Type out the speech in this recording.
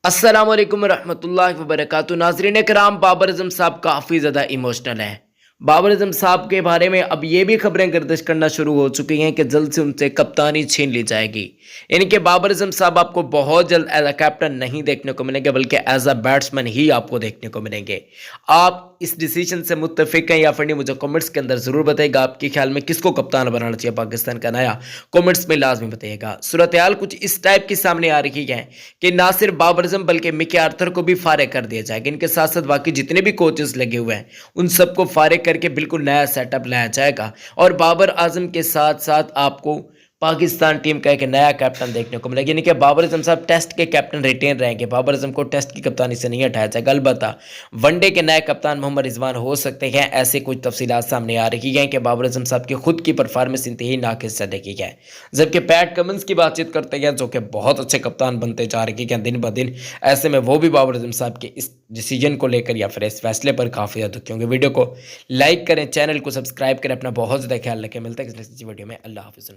अस्सलाम वालेकुम रहमतुल्लाहि व बरकातुहू। नाज़रीन करام, बाबर आज़म साहब काफ़ी ज़्यादा इमोशनल हैं। बाबर आज़म साहब के बारे में अब ये भी खबरें गर्दिश करना शुरू हो चुकी हैं कि जल्द से उनसे कप्तानी छीन ली जाएगी। यानी कि बाबर आज़म साहब आपको बहुत जल्द एज अ कैप्टन नहीं देखने को मिलेंगे, बल्कि एज अ बैट्समैन ही आपको देखने को मिलेंगे। आप इस डिसीजन से मुत्तफिक हैं या फिर नहीं, मुझे कमेंट्स के अंदर ज़रूर बताइएगा। आपके ख्याल में किसको कप्तान बनाना चाहिए पाकिस्तान का नया, कमेंट्स में लाजमी बताइएगा। सूरत हाल कुछ इस टाइप की सामने आ रही है कि ना सिर्फ बाबर आजम बल्कि मिकी आर्थर को भी फारिग कर दिया जाएगा। इनके साथ साथ बाकी जितने भी कोचेस लगे हुए हैं उन सबको फारिग करके बिल्कुल नया सेटअप लाया जाएगा और बाबर आजम के साथ साथ आपको पाकिस्तान टीम का एक नया कैप्टन देखने को मिलेगा। यानी कि बाबर आजम साहब टेस्ट के कैप्टन रिटेन रहेंगे। बाबर आजम को टेस्ट की कप्तानी से नहीं हटाया जाएगा। अलबत्ता वनडे के नए कप्तान मोहम्मद रिजवान हो सकते हैं। ऐसे कुछ तफसीलात सामने आ रही हैं कि बाबर आजम साहब की खुद की परफॉर्मेंस इंतहाई नाकिस से देखी है। जबकि पैट कमिंस की बातचीत करते हैं जो कि बहुत अच्छे कप्तान बनते जा रही हैं दिन ब दिन। ऐसे में वो भी बाबर आजम साहब के इस डिसीजन को लेकर या फिर इस फैसले पर काफ़ी ज़्यादा दुखी होंगे। वीडियो को लाइक करें, चैनल को सब्सक्राइब करें, अपना बहुत ज़्यादा ख्याल रखें। मिलता है किसी वीडियो में। अल्लाह हाफिज़।